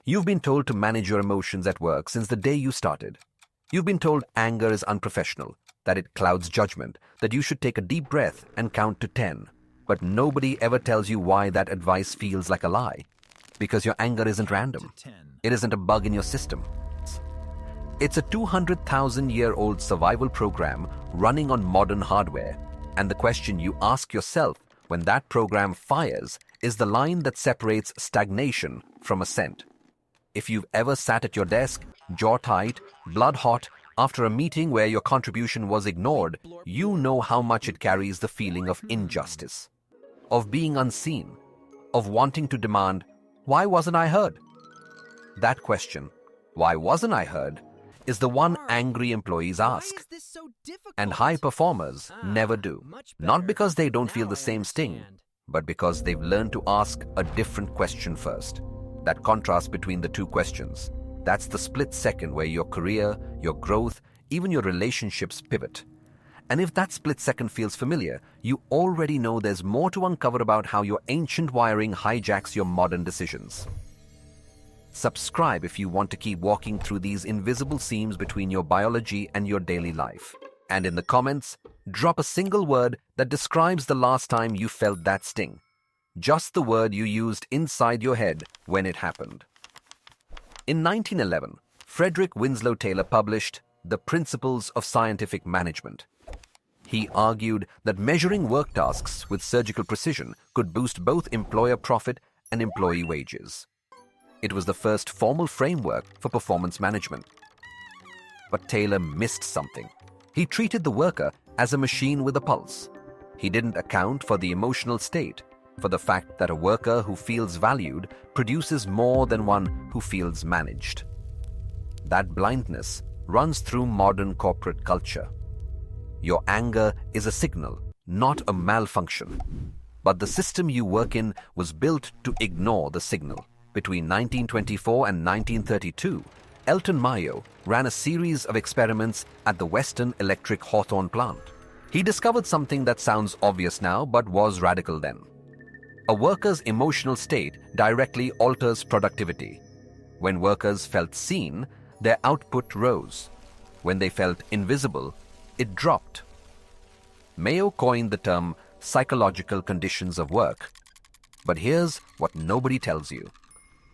You've been told to manage your emotions at work since the day you started. You've been told anger is unprofessional, that it clouds judgment, that you should take a deep breath and count to 10. But nobody ever tells you why that advice feels like a lie. Because your anger isn't random. It isn't a bug in your system. It's a 200,000-year-old survival program running on modern hardware. And the question you ask yourself when that program fires is the line that separates stagnation from ascent. If you've ever sat at your desk, jaw tight, blood hot, after a meeting where your contribution was ignored, you know how much it carries the feeling of injustice, of being unseen, of wanting to demand, "Why wasn't I heard?" That question, "Why wasn't I heard?" is the one angry employees ask. And high performers never do. Not because they don't feel the same sting, but because they've learned to ask a different question first. That contrast between the two questions, that's the split second where your career, your growth, even your relationships pivot. And if that split second feels familiar, you already know there's more to uncover about how your ancient wiring hijacks your modern decisions. Subscribe if you want to keep walking through these invisible seams between your biology and your daily life. And in the comments, drop a single word that describes the last time you felt that sting. Just the word you used inside your head when it happened. In 1911, Frederick Winslow Taylor published The Principles of Scientific Management. He argued that measuring work tasks with surgical precision could boost both employer profit and employee wages. It was the first formal framework for performance management. But Taylor missed something. He treated the worker as a machine with a pulse. He didn't account for the emotional state, for the fact that a worker who feels valued produces more than one who feels managed. That blindness runs through modern corporate culture. Your anger is a signal, not a malfunction. But the system you work in was built to ignore the signal. Between 1924 and 1932, Elton Mayo ran a series of experiments at the Western Electric Hawthorne plant. He discovered something that sounds obvious now but was radical then. A worker's emotional state directly alters productivity. When workers felt seen, their output rose. When they felt invisible, it dropped. Mayo coined the term psychological conditions of work. But here's what nobody tells you.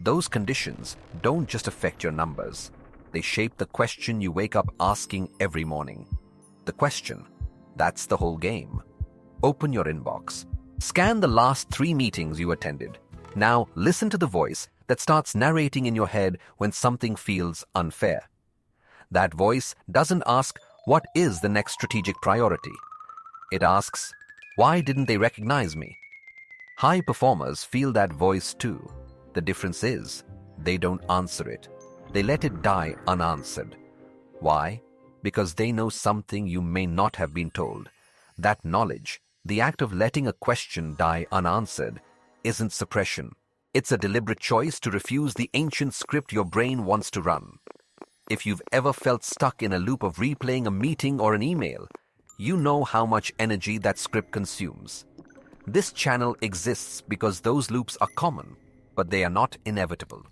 Those conditions don't just affect your numbers. They shape the question you wake up asking every morning. The question, that's the whole game. Open your inbox. Scan the last 3 meetings you attended. Now listen to the voice that starts narrating in your head when something feels unfair. That voice doesn't ask, what is the next strategic priority? It asks, why didn't they recognize me? High performers feel that voice too. The difference is, they don't answer it. They let it die unanswered. Why? Because they know something you may not have been told. That knowledge, the act of letting a question die unanswered, isn't suppression. It's a deliberate choice to refuse the ancient script your brain wants to run. If you've ever felt stuck in a loop of replaying a meeting or an email, you know how much energy that script consumes. This channel exists because those loops are common, but they are not inevitable.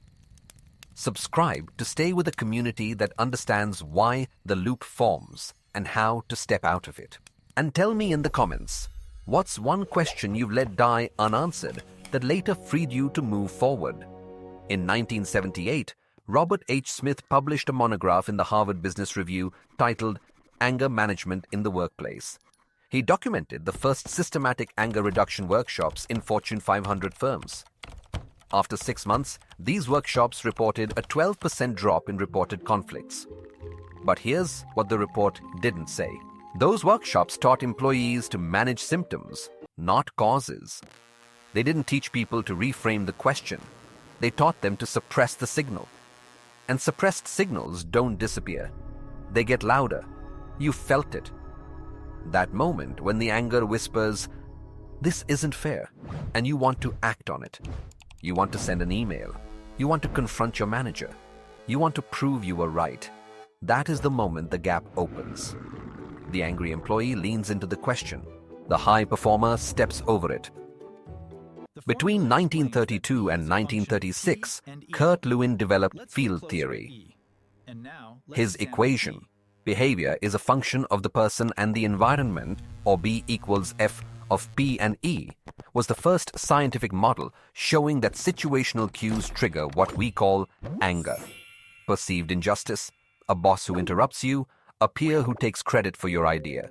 Subscribe to stay with a community that understands why the loop forms and how to step out of it. And tell me in the comments, what's one question you've let die unanswered that later freed you to move forward? In 1978, Robert H. Smith published a monograph in the Harvard Business Review titled Anger Management in the Workplace. He documented the first systematic anger reduction workshops in Fortune 500 firms. After 6 months, these workshops reported a 12% drop in reported conflicts. But here's what the report didn't say. Those workshops taught employees to manage symptoms, not causes. They didn't teach people to reframe the question. They taught them to suppress the signal. And suppressed signals don't disappear. They get louder. You felt it. That moment when the anger whispers, "This isn't fair," and you want to act on it. You want to send an email. You want to confront your manager. You want to prove you were right. That is the moment the gap opens. The angry employee leans into the question. The high performer steps over it. Between 1932 and 1936, Kurt Lewin developed field theory. His equation, behavior is a function of the person and the environment, or B equals F of P and E, was the first scientific model showing that situational cues trigger what we call anger. Perceived injustice, a boss who interrupts you, a peer who takes credit for your idea.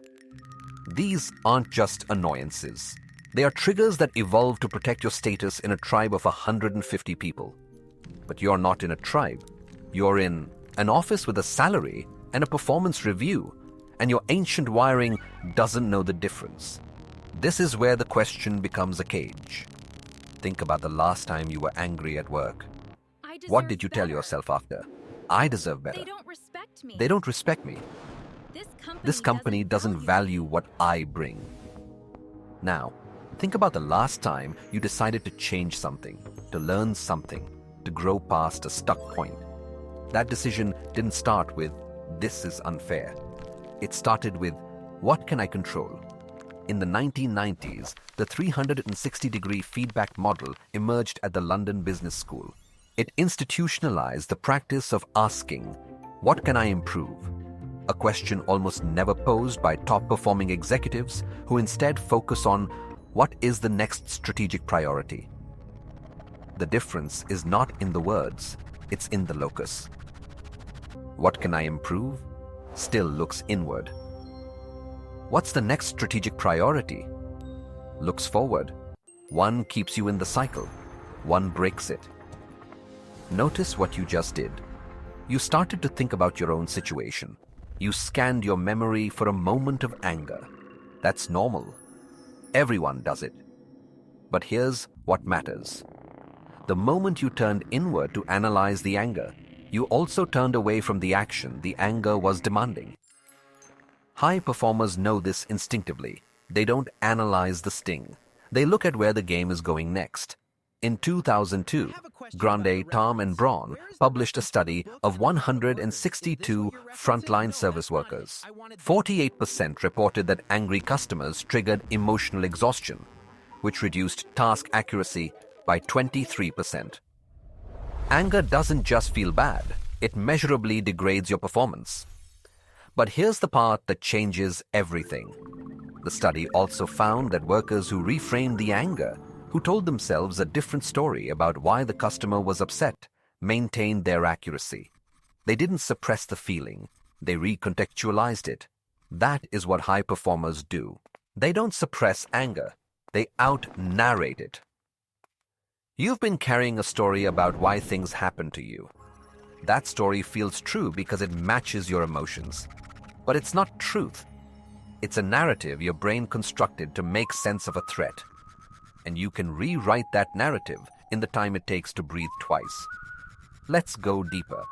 These aren't just annoyances. They are triggers that evolve to protect your status in a tribe of 150 people. But you're not in a tribe. You're in an office with a salary and a performance review, and your ancient wiring doesn't know the difference. This is where the question becomes a cage. Think about the last time you were angry at work. What did you tell yourself after? I deserve better. They don't respect me. They don't respect me. This company doesn't value what I bring. Now, think about the last time you decided to change something, to learn something, to grow past a stuck point. That decision didn't start with, "This is unfair." It started with, "What can I control?" In the 1990s, the 360-degree feedback model emerged at the London Business School. It institutionalized the practice of asking, "What can I improve?" A question almost never posed by top-performing executives who instead focus on, what is the next strategic priority? The difference is not in the words, it's in the locus. What can I improve? Still looks inward. What's the next strategic priority? Looks forward. One keeps you in the cycle. One breaks it. Notice what you just did. You started to think about your own situation. You scanned your memory for a moment of anger. That's normal. Everyone does it. But here's what matters. The moment you turned inward to analyze the anger, you also turned away from the action the anger was demanding. High performers know this instinctively. They don't analyze the sting. They look at where the game is going next. In 2002, Grande, Tom, and Braun published a study of 162 frontline service workers. 48% reported that angry customers triggered emotional exhaustion, which reduced task accuracy by 23%. Anger doesn't just feel bad, it measurably degrades your performance. But here's the part that changes everything. The study also found that workers who reframed the anger, who told themselves a different story about why the customer was upset, maintained their accuracy. They didn't suppress the feeling, they recontextualized it. That is what high performers do. They don't suppress anger, they out-narrate it. You've been carrying a story about why things happen to you. That story feels true because it matches your emotions. But it's not truth. It's a narrative your brain constructed to make sense of a threat. And you can rewrite that narrative in the time it takes to breathe twice. Let's go deeper.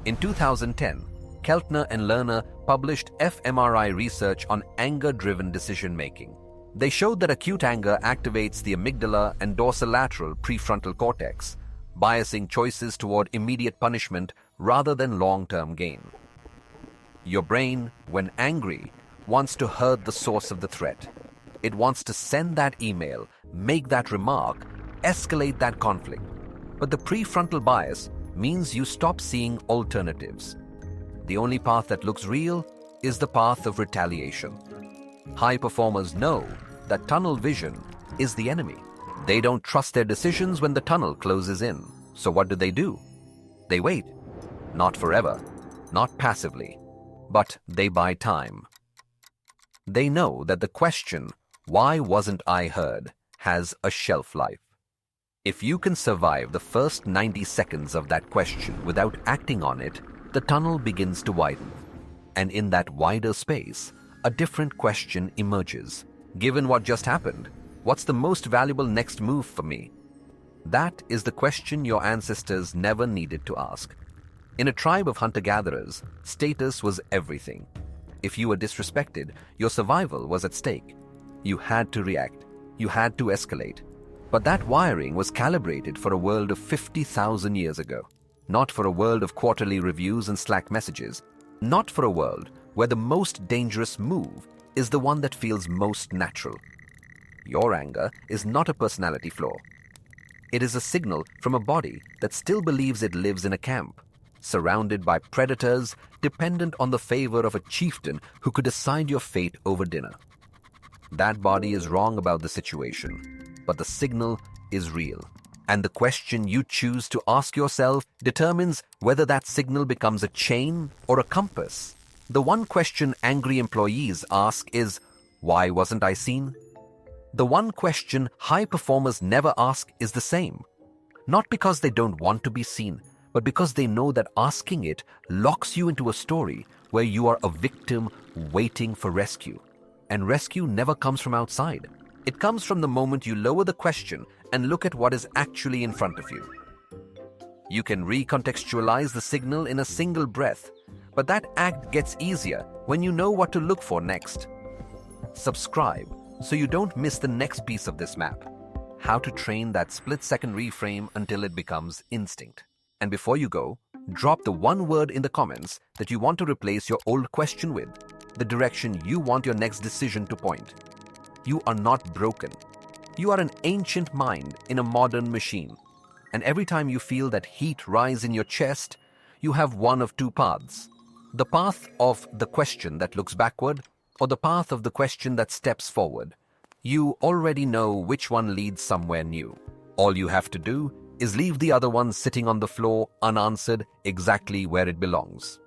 In 2010, Keltner and Lerner published fMRI research on anger-driven decision-making. They showed that acute anger activates the amygdala and dorsolateral prefrontal cortex, biasing choices toward immediate punishment rather than long-term gain. Your brain, when angry, wants to hurt the source of the threat. It wants to send that email, make that remark, escalate that conflict. But the prefrontal bias means you stop seeing alternatives. The only path that looks real is the path of retaliation. High performers know that tunnel vision is the enemy. They don't trust their decisions when the tunnel closes in. So what do? They wait. Not forever, not passively, but they buy time. They know that the question, "Why wasn't I heard?" has a shelf life. If you can survive the first 90 seconds of that question without acting on it, the tunnel begins to widen. And in that wider space, a different question emerges. Given what just happened, what's the most valuable next move for me? That is the question your ancestors never needed to ask. In a tribe of hunter-gatherers, status was everything. If you were disrespected, your survival was at stake. You had to react. You had to escalate. But that wiring was calibrated for a world of 50,000 years ago, not for a world of quarterly reviews and Slack messages, not for a world where the most dangerous move is the one that feels most natural. Your anger is not a personality flaw. It is a signal from a body that still believes it lives in a camp, surrounded by predators, dependent on the favor of a chieftain who could decide your fate over dinner. That body is wrong about the situation, but the signal is real. And the question you choose to ask yourself determines whether that signal becomes a chain or a compass. The one question angry employees ask is, why wasn't I seen? The one question high performers never ask is the same. Not because they don't want to be seen, but because they know that asking it locks you into a story where you are a victim waiting for rescue. And rescue never comes from outside. It comes from the moment you lower the question and look at what is actually in front of you. You can recontextualize the signal in a single breath, but that act gets easier when you know what to look for next. Subscribe so you don't miss the next piece of this map: how to train that split-second reframe until it becomes instinct. And before you go, drop the one word in the comments that you want to replace your old question with, the direction you want your next decision to point. You are not broken. You are an ancient mind in a modern machine. And every time you feel that heat rise in your chest, you have one of two paths: the path of the question that looks backward, or the path of the question that steps forward. You already know which one leads somewhere new. All you have to do is leave the other one sitting on the floor unanswered, exactly where it belongs.